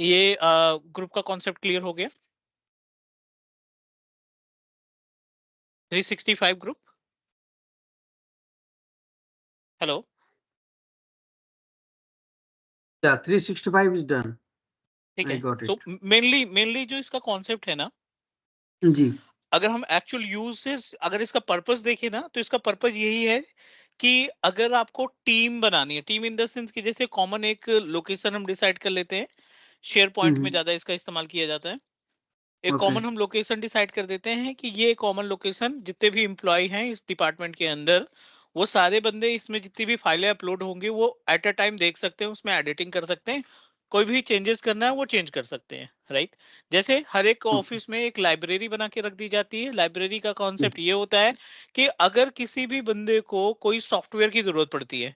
ये ग्रुप का concept clear हो गया? 365 group. Hello. Yeah, 365 is done. ठीक I है। got so it. मेनली जो इसका कॉन्सेप्ट है ना, जी। अगर हम एक्चुअल यूसेज, अगर इसका पर्पस देखें ना, तो इसका पर्पस यही है कि अगर आपको टीम बनानी है, टीम इन द सेंस कि जैसे कॉमन एक लोकेशन हम डिसाइड कर लेते हैं, शेयर पॉइंट में ज्यादा इसका इस्तेमाल किया जाता है। एक ओके। कॉमन हम लोकेशन डिसाइड कर देते हैं कि ये कॉमन लोकेशन, जितने भी एम्प्लॉय हैं इस डिपार्टमेंट के अंदर, वो सारे बंदे इसमें जितनी भी फाइलें अपलोड होंगी वो एट अ टाइम देख सकते हैं, उसमें एडिटिंग कर सकते हैं, कोई भी चेंजेस करना है वो चेंज कर सकते हैं, राइट। जैसे हर एक ऑफिस में एक लाइब्रेरी बना के रख दी जाती है। लाइब्रेरी का कॉन्सेप्ट ये होता है कि अगर किसी भी बंदे को कोई सॉफ्टवेयर की जरूरत पड़ती है,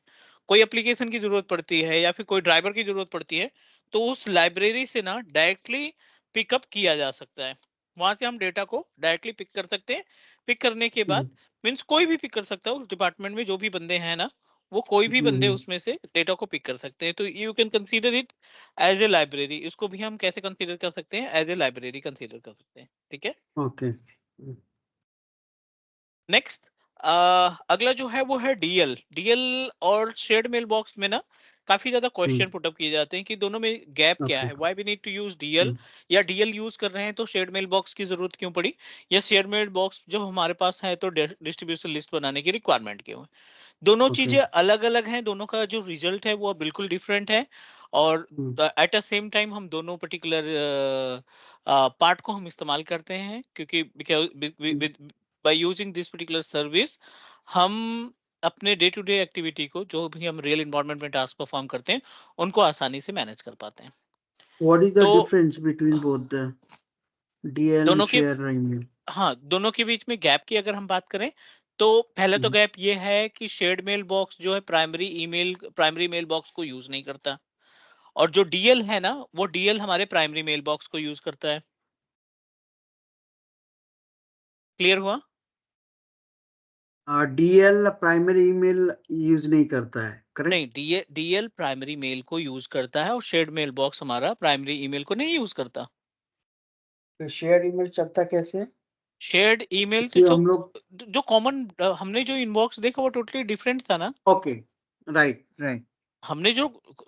कोई एप्लीकेशन की जरूरत पड़ती है, या फिर कोई ड्राइवर की जरूरत पड़ती है, तो उस लाइब्रेरी से ना डायरेक्टली पिकअप किया जा सकता है। वहां से हम डेटा को डायरेक्टली पिक कर सकते हैं। पिक करने के बाद मीन्स कोई भी पिक कर सकता है, उस डिपार्टमेंट में जो भी बंदे हैं ना, वो कोई भी बंदे उसमें से डेटा को पिक कर सकते हैं। तो you can consider it as a library. इसको भी हम कैसे कंसीडर कर सकते हैं? एज ए लाइब्रेरी कंसीडर कर सकते हैं, ठीक है। ओके। नेक्स्ट, अगला जो है वो है डीएल। डीएल और शेयर्ड मेल बॉक्स में ना काफी ज्यादा क्वेश्चन पुट अप किए जाते हैं कि दोनों में गैप क्या ओके। है, why we need to use DL, या डीएल यूज कर रहे हैं तो शेयर्ड मेल बॉक्स की जरूरत क्यों पड़ी, या शेयर्ड मेल बॉक्स जब हमारे पास है तो डिस्ट्रीब्यूशन लिस्ट बनाने की रिक्वायरमेंट क्यों है। दोनों ओके। चीजें अलग अलग हैं, दोनों का जो रिजल्ट है वो बिल्कुल डिफरेंट है। और एट अ सेम टाइम हम दोनों पर्टिकुलर पार्ट को हम इस्तेमाल करते हैं, क्योंकि by using this particular service हम अपने डे टू डे एक्टिविटी को, जो भी हम रियल इन्वायरमेंट में टास्क परफॉर्म करते हैं, उनको आसानी से मैनेज कर पाते हैं। What is the तो difference between both the DL and दोनों के, share email? हाँ, दोनों के बीच में गैप की अगर हम बात करें, तो पहले तो गैप ये है कि शेयर्ड मेल बॉक्स जो है प्राइमरी मेल बॉक्स को यूज नहीं करता, और जो डीएल है ना, वो डीएल हमारे प्राइमरी मेल बॉक्स को यूज करता है। क्लियर हुआ? DL प्राइमरी ईमेल यूज नहीं करता है, करेक्ट? नहीं, डीएल प्राइमरी मेल को यूज करता है, और शेयर्ड मेल बॉक्स हमारा प्राइमरी ईमेल को नहीं यूज करता। तो शेयर ईमेल चलता कैसे है? शेयर्ड ईमेल तो कि हम लोग जो कॉमन हमने जो इनबॉक्स देखा वो टोटली डिफरेंट था ना। Okay, right right. हमने जो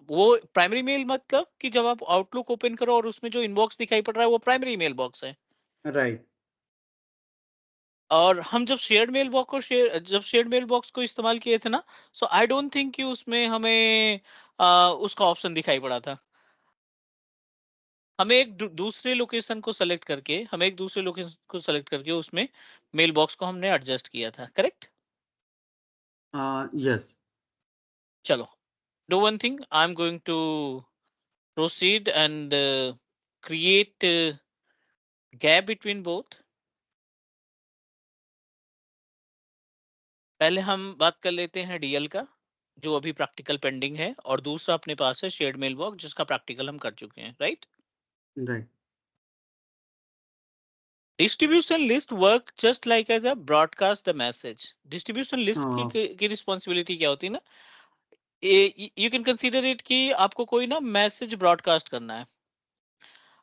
वो प्राइमरी मेल मतलब कि जब आप आउटलुक ओपन करो और उसमें जो इनबॉक्स दिखाई पड़ रहा है वो प्राइमरी मेल बॉक्स है। राइट। और हम जब शेयर्ड मेल बॉक्स को इस्तेमाल किए थे ना, सो आई डोंट थिंक कि उसमें हमें उसका ऑप्शन दिखाई पड़ा था। हमें एक दूसरे लोकेशन को सेलेक्ट करके उसमें मेल बॉक्स को हमने एडजस्ट किया था, करेक्ट। यस। चलो, do one thing. I'm going to proceed and create gap between both. पहले हम बात कर लेते हैं डीएल का, जो अभी प्रैक्टिकल पेंडिंग है, और दूसरा अपने पास है शेयर्ड मेल बॉक्स, जिसका प्रैक्टिकल हम कर चुके हैं, right. Right. Distribution list work just like as a broadcast the message. Distribution list की रिस्पॉन्सिबिलिटी क्या होती है ना, यू कैन कंसीडर इट कि आपको कोई ना मैसेज ब्रॉडकास्ट करना है।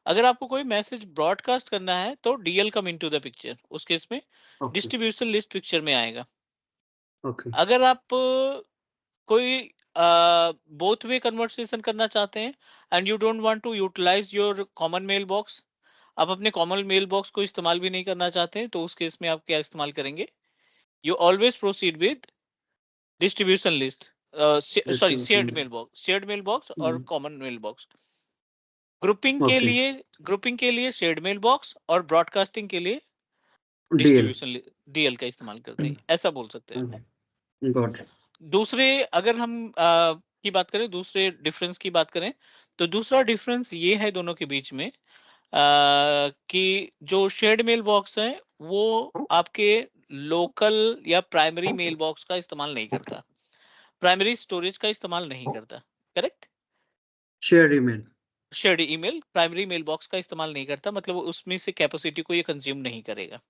अगर आपको कोई मैसेज ब्रॉडकास्ट करना है तो DL come into the picture, उस केस में ओके। डिस्ट्रीब्यूशन लिस्ट पिक्चर में आएगा। ओके। अगर आप कोई बोथ वे कन्वर्सेशन करना चाहते हैं and you don't want to utilize your common mail box, आप अपने कॉमन मेल बॉक्स को इस्तेमाल भी नहीं करना चाहते हैं, तो उस केस में आप क्या इस्तेमाल करेंगे? You always proceed with distribution list, sorry, shared mail box और common mail box. Okay. Grouping के लिए शेयर्ड मेल बॉक्स, और ब्रॉडकास्टिंग के लिए डीएल। डिस्ट्रीब्यूशन डीएल का इस्तेमाल करते हैं, ऐसा बोल सकते हैं। Got it. दूसरे, अगर हम की बात करें, दूसरे डिफरेंस की बात करें, तो दूसरा डिफरेंस ये है दोनों के बीच में कि जो शेयर्ड मेल बॉक्स है वो आपके लोकल या प्राइमरी मेल बॉक्स का इस्तेमाल नहीं करता, प्राइमरी स्टोरेज का इस्तेमाल नहीं करता, correct. Share email. Shared email primary mail box का इस्तेमाल नहीं करता, मतलब उसमें से कैपेसिटी को ये कंज्यूम नहीं करेगा।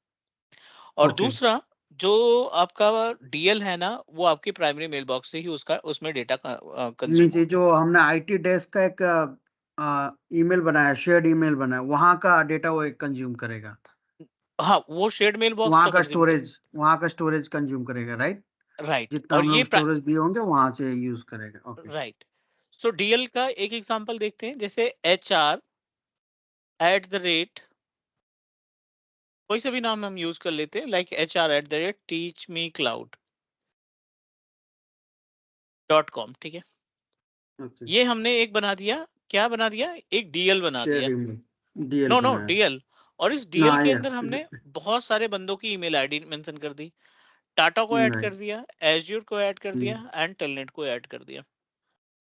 और ओके। दूसरा, जो आपका डीएल है ना, वो आपकी प्राइमरी मेल बॉक्स से ही उसमें डेटा कंज्यूम मीन्स ये होगा। जो हमने आईटी डेस्क का एक ईमेल बनाया, शेयर्ड ईमेल बनाया, वहाँ का डेटा वो कंज्यूम करेगा। हाँ, वो शेयर्ड मेल बॉक्स का कंज्यूम कर वहाँ का स्टोरेज कंज्यूम करेगा, राइट? राइट। जितना और हम ये लोग स्टोरेज दिए होंगे वहाँ से यूज करेगा। ओके। राइट। सो डीएल का एक एग्जांपल देखते हैं, जैसे HR@, कोई सा भी नाम हम यूज कर लेते हैं, लाइक HR@teachmecloud.com, ठीक है। ओके। ये हमने एक बना दिया, क्या बना दिया, एक डीएल बना शेयर्ड दिया। ईमेल डीएल नो नो, बनाया। डीएल। और इस डीएल हाँ के या अंदर हमने बहुत सारे बंदों की ईमेल आईडी मेंशन कर दी। टाटा को ऐड कर राइट। दिया, एज्योर को ऐड कर दिया, एंड टेलनेट को ऐड कर दिया,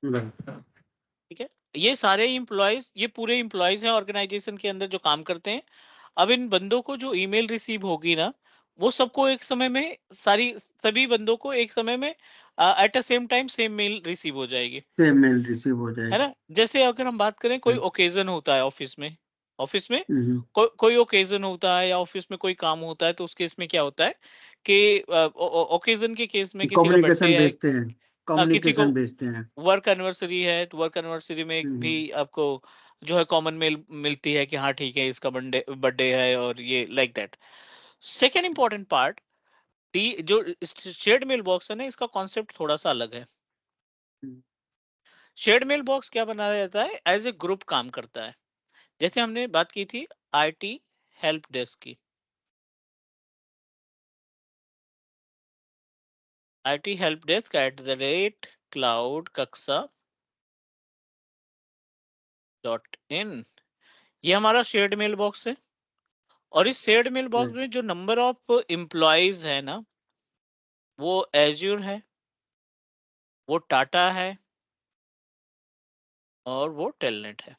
राइट। ठीक है। ये सारे इम्प्लॉयज, ये पूरे इम्प्लॉयज हैं ऑर्गेनाइजेशन के अंदर जो काम करते हैं। अब इन बंदों को जो ईमेल रिसीव होगी ना, वो सबको एक समय में, सभी बंदों को एक समय में at a same time same mail receive हो जाएगी, सेम मेल रिसीव हो है जाएगी। ना। जैसे अगर हम बात करें, कोई राइट। ओकेजन होता है ऑफिस में, ऑफिस में हम्म। कोई ओकेजन होता है या ऑफिस में कोई काम होता है, तो उस केस में क्या होता है कि ओकेजन के केस में किसी का कम्युनिकेशन बर्थडे है, भेजते हैं, किसी को कम्युनिकेशन भेजते हैं। वर्क एनिवर्सरी है, तो वर्क एनिवर्सरी में भी हम्म। आपको जो है कॉमन मेल मिलती है कि हाँ ठीक है, इसका बर्थडे बर्थडे है, और ये like that. Second important part, D जो शेयर्ड मेल बॉक्स है ना, इसका कॉन्सेप्ट थोड़ा सा अलग है। हम्म। शेयर्ड मेल बॉक्स क्या बनाया जाता है, एज ए ग्रुप काम करता है। जैसे हमने बात की थी आईटी हेल्प डेस्क की, IT help desk @cloud kxa.in, ये हमारा शेयर्ड मेल बॉक्स है। और इस शेयर्ड मेल बॉक्स राइट। में जो नंबर ऑफ एम्प्लॉयज है ना, वो एज्यूर है, वो टाटा है, और वो टेलनेट है।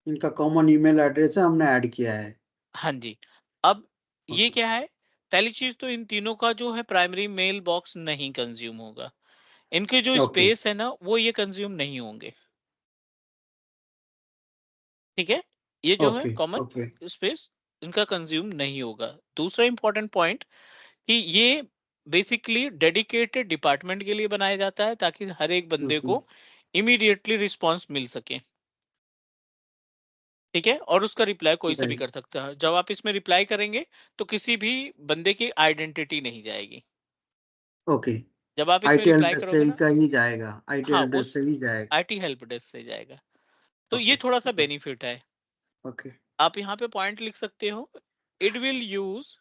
इनका कॉमन ईमेल एड्रेस है, हमने ऐड किया है। हाँ जी। अब ये ओके। क्या है, पहली चीज तो इन तीनों का जो है प्राइमरी मेल बॉक्स नहीं कंज्यूम होगा, इनके जो ओके। स्पेस है ना, वो ये कंज्यूम नहीं होंगे, ठीक है। ये जो है ओके। Common okay. स्पेस, इनका कंज्यूम नहीं होगा। दूसरा इंपॉर्टेंट पॉइंट, कि ये बेसिकली डेडिकेटेड डिपार्टमेंट के लिए बनाया जाता है, ताकि हर एक बंदे ओके। को इमीडिएटली रिस्पांस मिल सके, ठीक है। और उसका रिप्लाई कोई से भी राइट। कर सकता है। जब आप इसमें रिप्लाई करेंगे, तो किसी भी बंदे की आइडेंटिटी नहीं जाएगी। ओके। जब आप इसमें आईटी हेल्प रिप्लाई डेस्क से करोगे ही ना, का ही जाएगा, आईटी हाँ, हेल्प वो डेस्क से ही जाएगा। आईटी हेल्प डेस्क से जाएगा। तो ओके। ये थोड़ा सा ओके। बेनिफिट है। ओके। आप यहाँ पे पॉइंट लिख सकते हो, it will use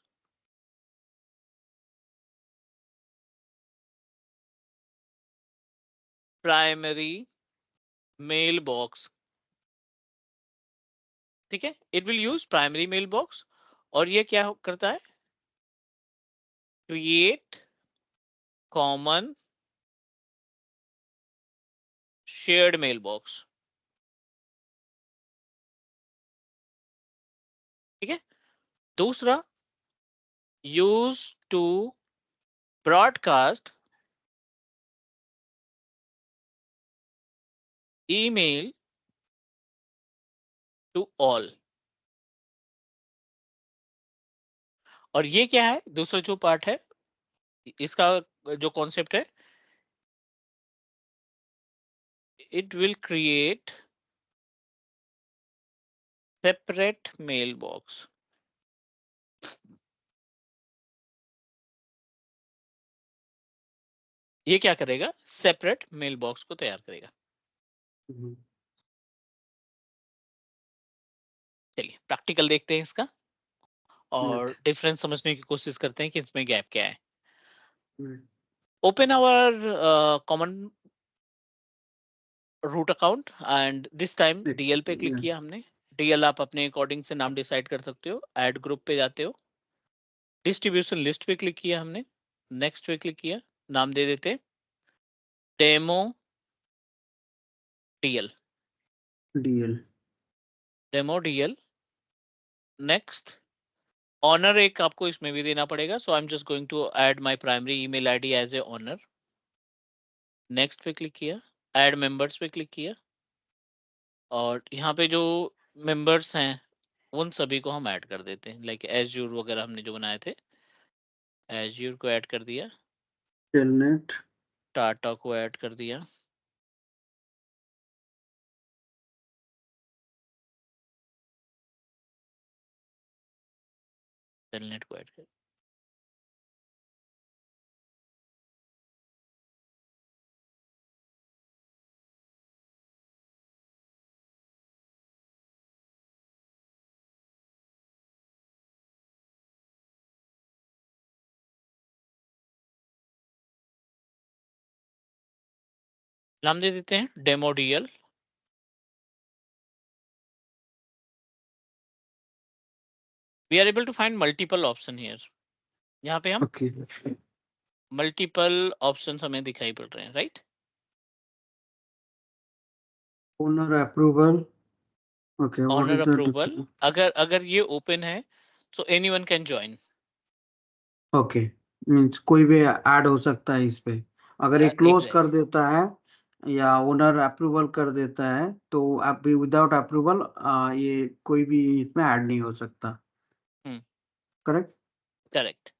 primary mail box, ठीक है। It will use primary mail box, और ये क्या करता है, create common shared mail box, ठीक है। दूसरा, use to broadcast email to all. और ये क्या है, दूसरा जो पार्ट है इसका, जो कॉन्सेप्ट है, it will create separate mail box. ये क्या करेगा, सेपरेट मेल बॉक्स को तैयार करेगा। हम्म। चलिए प्रैक्टिकल देखते हैं इसका, और ओके। डिफरेंस समझने की कोशिश करते हैं कि इसमें गैप क्या है। Right. Open our common root account, and this time DL पे क्लिक या किया हमने। डीएल आप अपने अकॉर्डिंग से नाम डिसाइड कर सकते हो, ऐड ग्रुप पे जाते हो, डिस्ट्रीब्यूशन लिस्ट पे क्लिक किया हमने, नेक्स्ट पे क्लिक किया, नाम दे देते demo DL, DL. Demo DL. Next, owner एक आपको इसमें भी देना पड़ेगा, so I am just going to add my primary email ID as a owner. Next पे क्लिक किया, ऐड मेंबर्स पे क्लिक किया, और यहाँ पे जो मेंबर्स हैं उन सभी को हम ऐड कर देते हैं, लाइक एज्यूर वगैरह हमने जो बनाए थे, एज्यूर को ऐड कर दिया, टेलनेट। टाटा को ऐड कर दिया, टेलनेट को ऐड कर। नाम दे देते हैं demo DL. We are able to find multiple option here. यहाँ पे हम ओके, मल्टीपल ऑप्शंस हमें दिखाई पड़ रहे हैं, right? Owner approval. Okay, what owner is approval, the अगर अगर ये ओपन है so anyone can join. Okay, means कोई भी ऐड हो सकता है इस पे। अगर ये क्लोज कर एग्जैक्टली। देता है या ओनर अप्रूवल कर देता है तो आप भी विदाउट अप्रूवल ये कोई भी इसमें ऐड नहीं हो सकता। हम्म। करेक्ट। करेक्ट।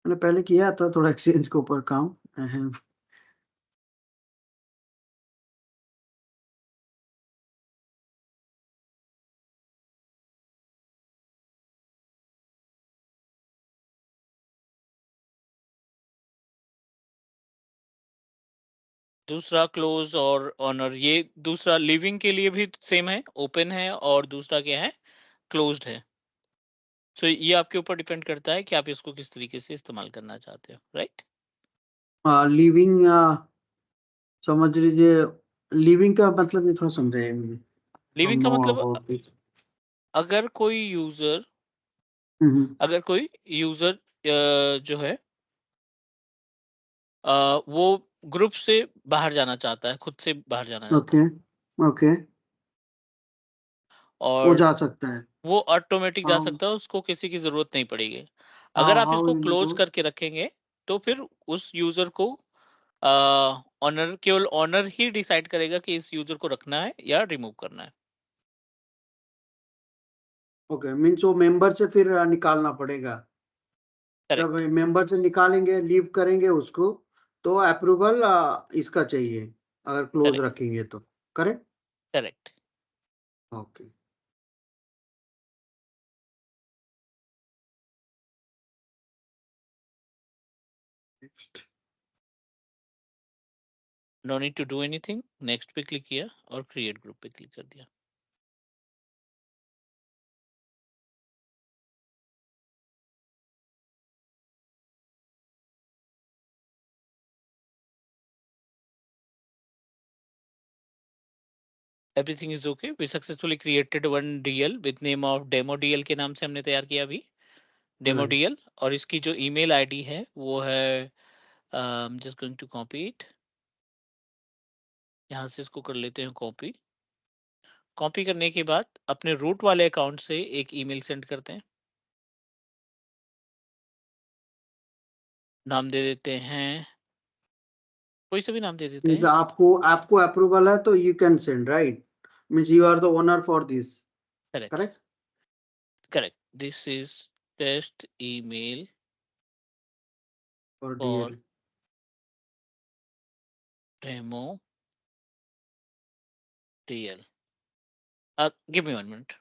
मैंने पहले किया था थोड़ा एक्सचेंज के ऊपर काम। अहम। दूसरा क्लोज और ऑनर, ये दूसरा लिविंग के लिए भी सेम है, ओपन है, और दूसरा क्या है, क्लोज्ड है। सो ये आपके ऊपर डिपेंड करता है कि आप इसको किस तरीके से इस्तेमाल करना चाहते हो, राइट? लिविंग समझ लीजिए, लिविंग का मतलब ये थोड़ा समझाइए मुझे। लिविंग का नो मतलब अबाउट दिस। अगर कोई यूजर, अगर कोई यूजर जो है वो ग्रुप से बाहर जाना चाहता है, खुद से बाहर जाना चाहता ओके, है, ओके, वो और जा सकता है। वो ऑटोमेटिक जा हाउ सकता है, उसको किसी की जरूरत नहीं पड़ेगी। अगर हाउ आप हाउ इसको विल क्लोज डू? करके रखेंगे तो फिर उस यूजर को ऑनर, केवल ऑनर ही डिसाइड करेगा कि इस यूजर को रखना है या रिमूव करना है। ओके, मीन्स वो मेंबर से फिर निकालना पड़ेगा। जब करेक्ट। मेंबर से निकालेंगे, लीव करेंगे उसको, तो अप्रूवल इसका चाहिए, अगर क्लोज करेक्ट। रखेंगे तो। Correct. Correct. Okay, next. No need to do anything, next पे क्लिक किया और क्रिएट ग्रुप पे क्लिक कर दिया। Everything is okay, we successfully created one DL with name of demo DL के नाम से हमने तैयार किया अभी, डेमो राइट। डीएल। और इसकी जो ईमेल आईडी है वो है, just going to copy it, यहाँ से इसको कर लेते हैं कॉपी। कॉपी करने के बाद अपने रूट वाले अकाउंट से एक ईमेल सेंड करते हैं। नाम दे देते हैं, कोई सा भी नाम दे देते मीन्स हैं। आपको आपको अप्रूवल है तो you can send, right? Means you are the owner for this. Correct. Correct. Correct, this is test email for for DL. Demo DL. Give me 1 minute.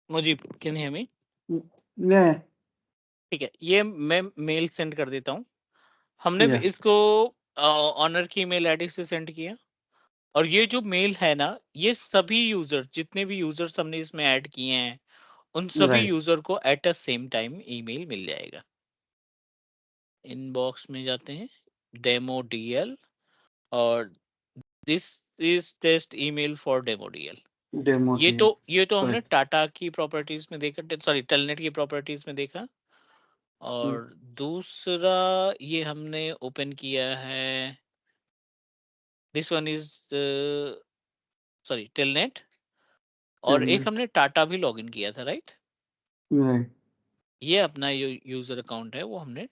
Mujeeb, can you hear me? Yeah, ठीक है, ये मैं mail send कर देता हूँ। हमने भी yeah, इसको ऑनर की ईमेल आईडी से सेंड किया, और ये जो मेल है ना, ये सभी यूजर, जितने भी यूजर्स हमने इसमें ऐड किए हैं, उन सभी right. यूजर को at a same time email मिल जाएगा। इनबॉक्स में जाते हैं, डेमो डीएल, और this is test email for demo DL. Demo ये तो deal. ये तो हमने Correct. टाटा की प्रॉपर्टीज में देखा, सॉरी टेलनेट की प्रॉपर्टीज में देखा। Hmm. और दूसरा ये हमने ओपन किया है, this one is sorry telnet, और Telnet. एक हमने टाटा भी लॉगिन किया था, राइट? Right. ये अपना यूजर अकाउंट है, वो हमने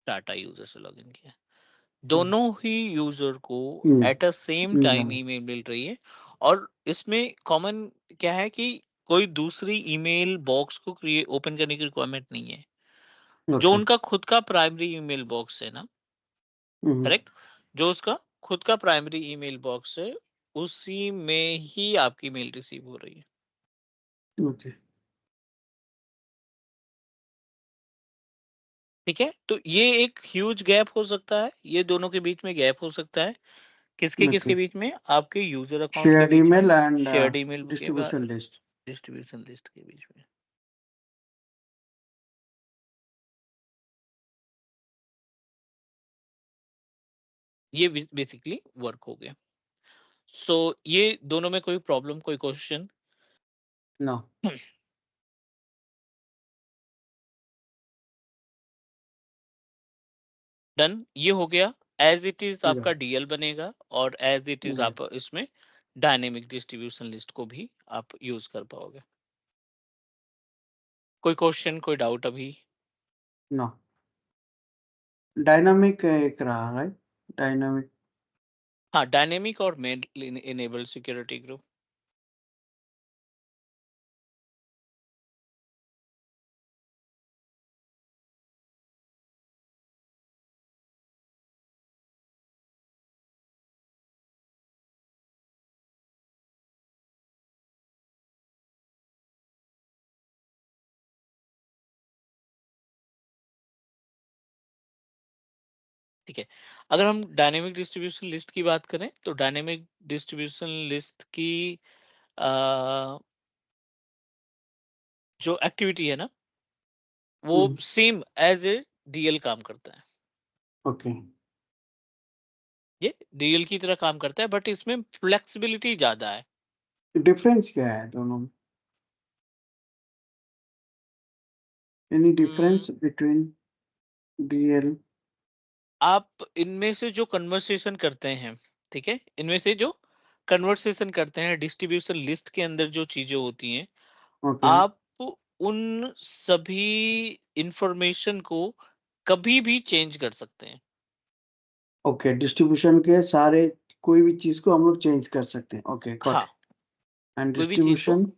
टाटा यूजर से लॉगिन किया। Hmm. दोनों ही यूजर को Hmm. At a same time Yeah. Email मिल रही है। और इसमें कॉमन क्या है कि कोई दूसरी ईमेल बॉक्स को क्रिएट ओपन करने की रिक्वायरमेंट नहीं है। जो Okay. उनका खुद का प्राइमरी ईमेल बॉक्स है ना, Hmm. करेक्ट, जो उसका खुद का प्राइमरी ईमेल बॉक्स है, उसी में ही आपकी मेल रिसीव हो रही है। Okay. ठीक है, तो ये एक ह्यूज गैप हो सकता है, ये दोनों के बीच में गैप हो सकता है। किसके किसके Okay. बीच में? आपके यूजर अकाउंट के Shared बीच में, email and शेयर्ड ईमेल के बाद, distribution list. डिस्ट्रीब्यूशन लिस्ट के बीच में। ये बेसिकली वर्क हो गया। सो ये दोनों में कोई प्रॉब्लम, कोई क्वेश्चन? No. डन, ये हो गया। As it is Yeah. आपका डीएल बनेगा, और एज इट इज Yeah. आप इसमें डायनेमिक डिस्ट्रीब्यूशन लिस्ट को भी आप यूज कर पाओगे। कोई क्वेश्चन, कोई डाउट अभी? No. Dynamic एक रहा, right? Dynamic. हाँ, डायनेमिक और मेल इनेबल सिक्योरिटी ग्रुप। ठीक है, अगर हम डायनेमिक डिस्ट्रीब्यूशन लिस्ट की बात करें, तो डायनेमिक डिस्ट्रीब्यूशन लिस्ट की अ, जो एक्टिविटी है ना, वो Hmm. Same as a DL काम करता है। Okay. ये डीएल की तरह काम करता है, बट इसमें फ्लेक्सिबिलिटी ज्यादा है। Difference क्या है दोनों में? Any हम्म, difference between DL? आप इनमें से जो कन्वर्सेशन करते हैं, ठीक है, इनमें से जो कन्वर्सेशन करते हैं डिस्ट्रीब्यूशन लिस्ट के अंदर जो चीजें होती हैं, Okay. आप उन सभी इंफॉर्मेशन को कभी भी चेंज कर सकते हैं। ओके, डिस्ट्रीब्यूशन के सारे कोई भी चीज़ को हम लोग चेंज कर सकते हैं। ओके, गॉट हाँ, इट। एंड कोई भी चीज को डिस्ट्रीब्यूशन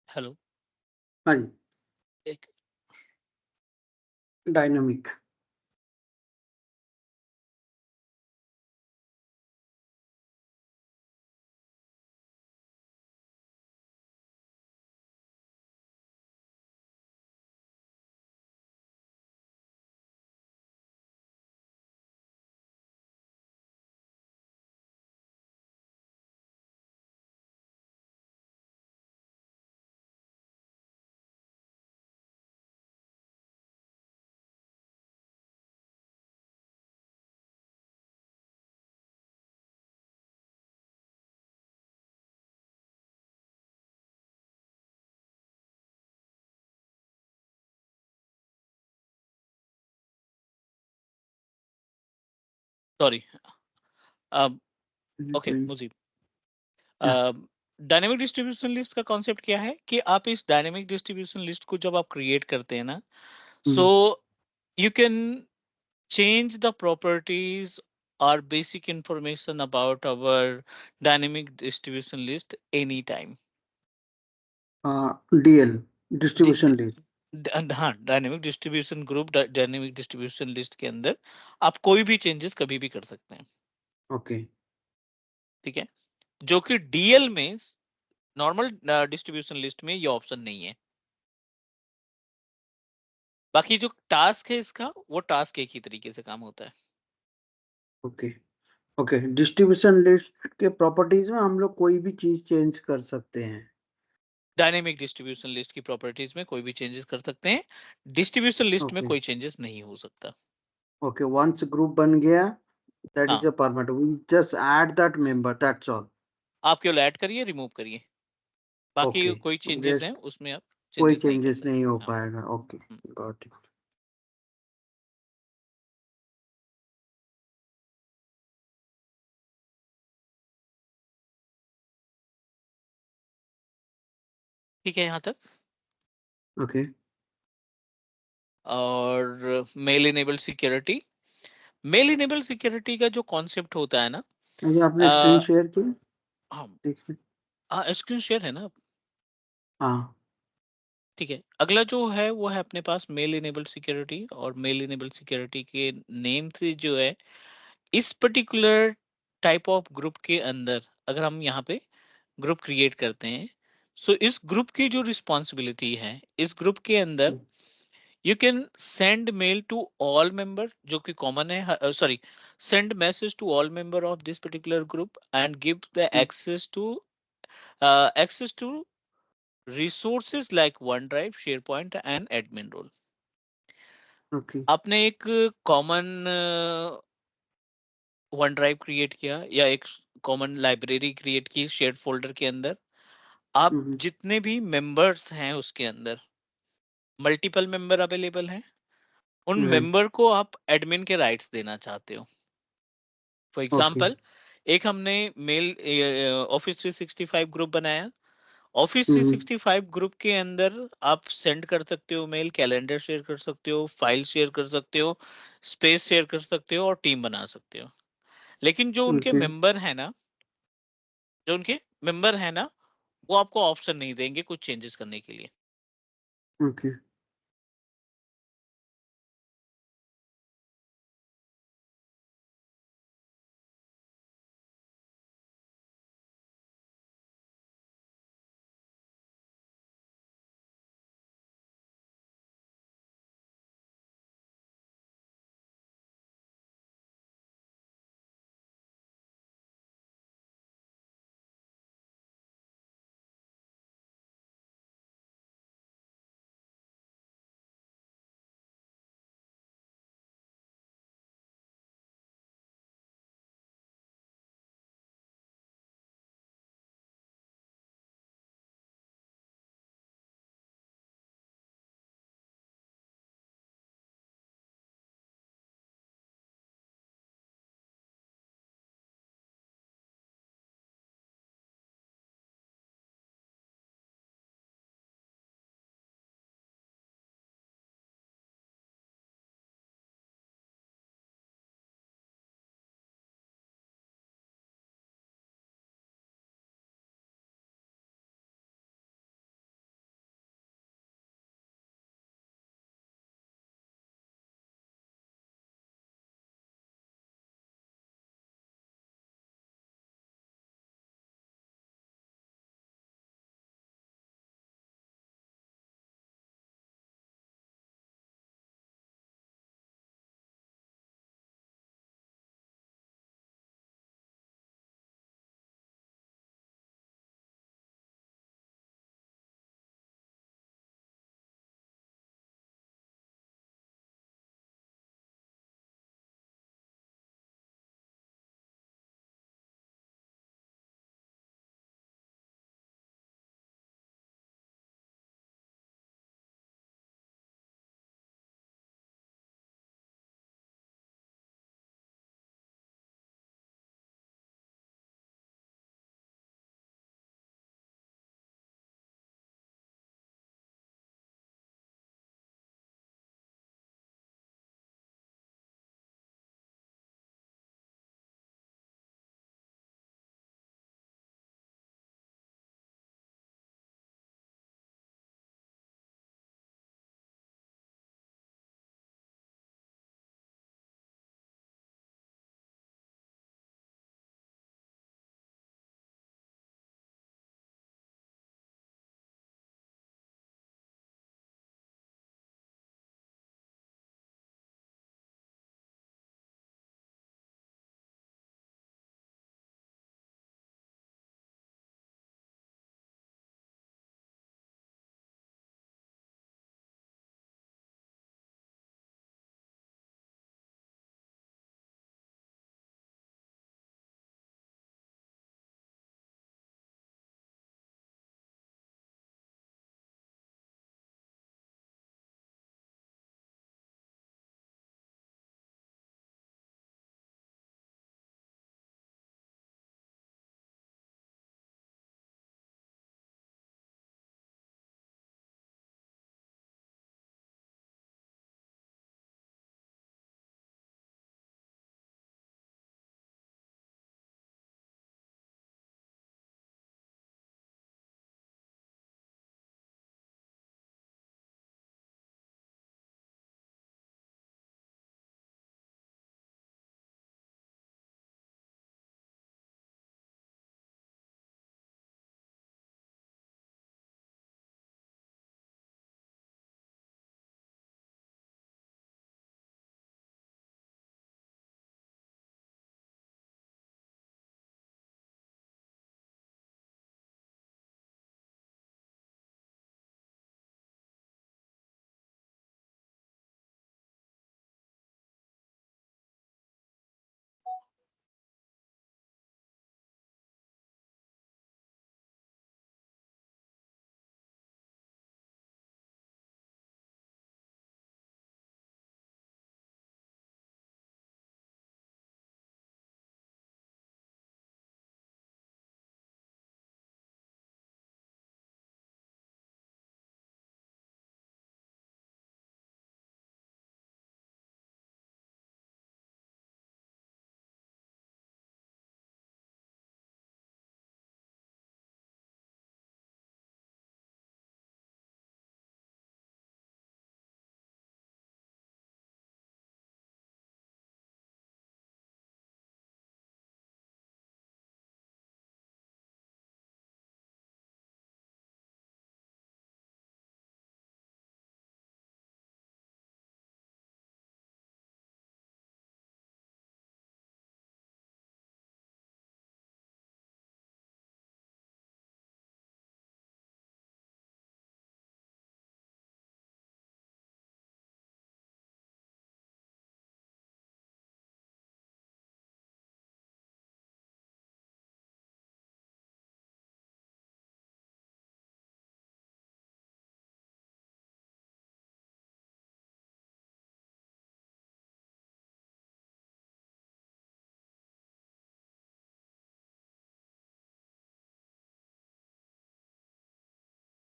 हेलो। हाँ जी, एक डायनामिक। सॉरी। अब ओके कोई मुझे या डायनेमिक डिस्ट्रीब्यूशन लिस्ट का कॉन्सेप्ट क्या है कि आप इस डायनेमिक डिस्ट्रीब्यूशन लिस्ट को जब आप क्रिएट करते हैं ना, so hmm, you can change the properties or basic information about our dynamic distribution list anytime. DL D- distribution list. हाँ, dynamic distribution group, dynamic distribution list के अंदर आप कोई भी चेंजेस कभी भी कर सकते हैं। ओके, ठीक है, जो कि डीएल में, नॉर्मल डिस्ट्रीब्यूशन लिस्ट में ये ऑप्शन नहीं है। बाकी जो टास्क है इसका, वो टास्क एक ही तरीके से काम होता है। Okay, okay. डिस्ट्रीब्यूशन लिस्ट के प्रॉपर्टीज़ में हम लोग कोई भी चीज़ चेंज कर सकते हैं। डायनेमिक डिस्ट्रीब्यूशन लिस्ट की प्रॉपर्टीज में कोई भी चेंजेस कर सकते हैं, डिस्ट्रीब्यूशन लिस्ट में ओके, कोई चेंजेस नहीं हो सकता। ओके, वन्स ग्रुप बन गया, दैट इज़ हाँ, a permanent, we just add that member, that's all. आप केवल ऐड करिए, रिमूव करिए, बाकी ओके, कोई चेंजेस हैं रेस्ट उसमें आप कोई चेंजेस नहीं कर चेंजेस नहीं सकते। हो हाँ। पाएगा। Okay, hmm, got it. ठीक है यहाँ तक। ओके, और mail enable security, mail enable security का जो कॉन्सेप्ट होता है ना, अभी आपने स्क्रीन अ, शेयर की? हाँ, देखिए। हाँ स्क्रीन शेयर है ना। हाँ, ठीक है, अगला जो है वो है अपने पास मेल इनेबल सिक्योरिटी, और मेल इनेबल सिक्योरिटी के नेम से जो है, इस पर्टिकुलर टाइप ऑफ ग्रुप के अंदर अगर हम यहाँ पे ग्रुप क्रिएट करते हैं, सो इस ग्रुप की जो रिस्पॉन्सिबिलिटी है, इस ग्रुप के अंदर हुँ, you can send mail to all member जो कि कॉमन है, sorry, send message to all member of this particular group and give the hmm, access to resources like OneDrive, SharePoint and admin role। Okay, आपने एक common one drive create किया या एक common library create की shared folder के अंदर, आप हुँ, हुँ, जितने भी मेंबर्स हैं उसके अंदर मल्टीपल मेंबर अवेलेबल हैं, उन राइट, मेंबर को आप एडमिन के राइट्स देना चाहते हो। फॉर ओके, एग्जाम्पल, एक हमने मेल ऑफिस 365 ग्रुप बनाया। ऑफिस हुँ, हुँ, 365 ग्रुप के अंदर आप सेंड कर सकते हो मेल, कैलेंडर शेयर कर सकते हो, फाइल शेयर कर सकते हो, स्पेस शेयर कर सकते हो और टीम बना सकते हो। लेकिन ओके, जो उनके मेंबर है ना, वो आपको ऑप्शन नहीं देंगे कुछ चेंजेस करने के लिए। ओके,